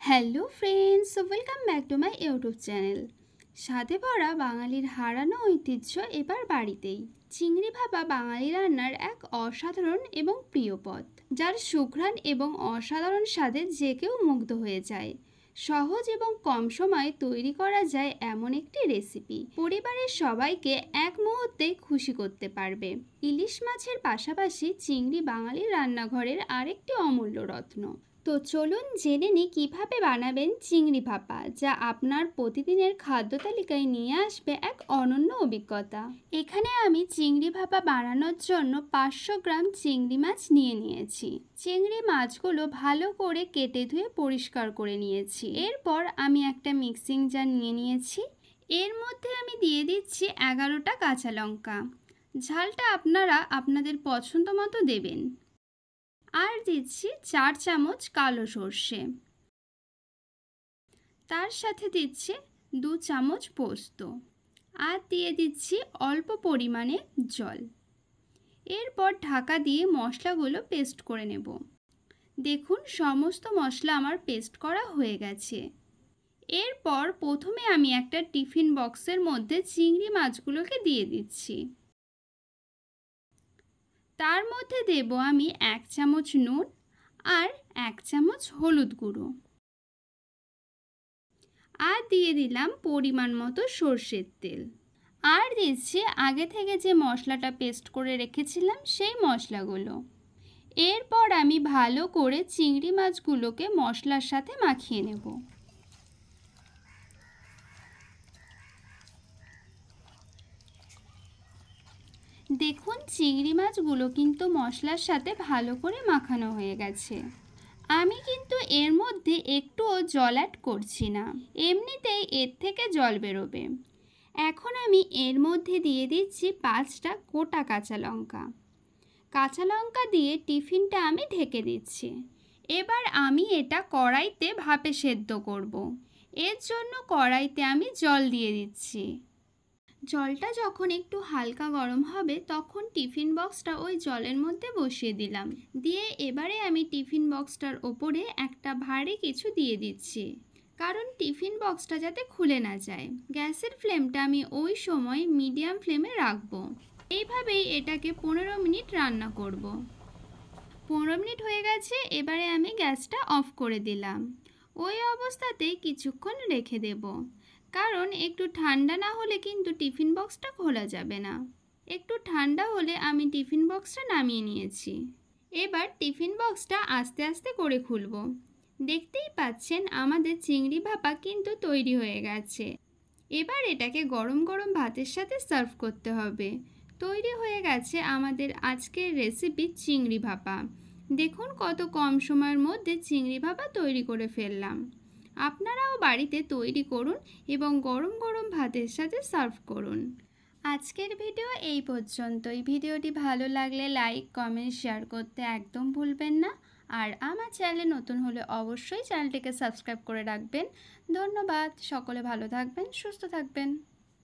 Hello friends, welcome back to my YouTube channel. স্বাদে ভরা বাঙালির হারানো ঐতিহ্য এবার বাড়িতেই। চিংড়ি ভাপা বাঙালি রান্নার এক অসাধারণ এবং প্রিয় পদ, যার সুঘ্রাণ এবং অসাধারণ স্বাদে যে কেউ মুগ্ধ হয়ে যায়। সহজ এবং কম সময়ে তৈরি করা যায় এমন একটি রেসিপি পরিবারের সবাইকে এক মুহূর্তেই খুশি করতে পারবে। ইলিশ মাছের পাশাপাশি চিংড়ি বাঙালির রান্নাঘরের আরেকটি অমূল্য রত্ন। তো চলুন জেনে নিই কীভাবে বানাবেন চিংড়ি ভাপা, যা আপনার প্রতিদিনের খাদ্য তালিকায় নিয়ে আসবে এক অনন্য অভিজ্ঞতা। এখানে আমি চিংড়ি ভাপা বানানোর জন্য 500 গ্রাম চিংড়ি মাছ নিয়ে নিয়েছি। চিংড়ি মাছগুলো ভালো করে কেটে ধুয়ে পরিষ্কার করে নিয়েছি। এরপর আমি একটা মিক্সিং জার নিয়ে নিয়েছি। এর মধ্যে আমি দিয়ে দিচ্ছি 11টা কাঁচা লঙ্কা। ঝালটা আপনারা আপনাদের পছন্দ মতো দেবেন। আর দিচ্ছি 4 চামচ কালো সর্ষে। তার সাথে দিচ্ছি 2 চামচ পোস্ত। আর দিয়ে দিচ্ছি অল্প পরিমাণে জল। এরপর ঢাকা দিয়ে মশলাগুলো পেস্ট করে নেব। দেখুন, সমস্ত মশলা আমার পেস্ট করা হয়ে গেছে। এরপর প্রথমে আমি একটা টিফিন বক্সের মধ্যে চিংড়ি মাছগুলোকে দিয়ে দিচ্ছি। তার মধ্যে দেব আমি 1 চামচ নুন আর 1 চামচ হলুদ গুঁড়ো। আর দিয়ে দিলাম পরিমাণ মতো সর্ষের তেল। আর দিচ্ছি আগে থেকে যে মশলাটা পেস্ট করে রেখেছিলাম সেই মশলাগুলো। এরপর আমি ভালো করে চিংড়ি মাছগুলোকে মশলার সাথে মাখিয়ে নেব। দেখুন, চিংড়ি মাছগুলো কিন্তু মশলার সাথে ভালো করে মাখানো হয়ে গেছে। আমি কিন্তু এর মধ্যে একটুও জল অ্যাড করছি না, এমনিতেই এর থেকে জল বেরোবে। এখন আমি এর মধ্যে দিয়ে দিচ্ছি 5টা গোটা কাঁচা লঙ্কা। কাঁচা লঙ্কা দিয়ে টিফিনটা আমি ঢেকে দিচ্ছি। এবার আমি এটা কড়াইতে ভাপে সেদ্ধ করব। এর জন্য কড়াইতে আমি জল দিয়ে দিচ্ছি। জলটা যখন একটু হালকা গরম হবে তখন টিফিন বক্সটা ওই জলের মধ্যে বসিয়ে দিলাম। দিয়ে এবারে আমি টিফিন বক্সটার ওপরে একটা ভারী কিছু দিয়ে দিচ্ছি, কারণ টিফিন বক্সটা যাতে খুলে না যায়। গ্যাসের ফ্লেমটা আমি ওই সময় মিডিয়াম ফ্লেমে রাখবো। এইভাবেই এটাকে 15 মিনিট রান্না করব। 15 মিনিট হয়ে গেছে, এবারে আমি গ্যাসটা অফ করে দিলাম। ওই অবস্থাতেই কিছুক্ষণ রেখে দেব, কারণ একটু ঠান্ডা না হলে কিন্তু টিফিন বক্সটা খোলা যাবে না। একটু ঠান্ডা হলে আমি টিফিন বক্সটা নামিয়ে নিয়েছি। এবার টিফিন বক্সটা আস্তে আস্তে করে খুলব। দেখতেই পাচ্ছেন আমাদের চিংড়ি ভাপা কিন্তু তৈরি হয়ে গেছে। এবার এটাকে গরম গরম ভাতের সাথে সার্ভ করতে হবে। তৈরি হয়ে গেছে আমাদের আজকের রেসিপি চিংড়ি ভাপা। দেখুন, কত কম সময়ের মধ্যে চিংড়ি ভাপা তৈরি করে ফেললাম। আপনারাও বাড়িতে তৈরি করুন এবং গরম গরম ভাতের সাথে সার্ভ করুন। আজকের ভিডিও এই পর্যন্তই। ভিডিওটি ভালো লাগলে লাইক, কমেন্ট, শেয়ার করতে একদম ভুলবেন না। আর আমার চ্যানেলে নতুন হলে অবশ্যই চ্যানেলটিকে সাবস্ক্রাইব করে রাখবেন। ধন্যবাদ। সকলে ভালো থাকবেন, সুস্থ থাকবেন।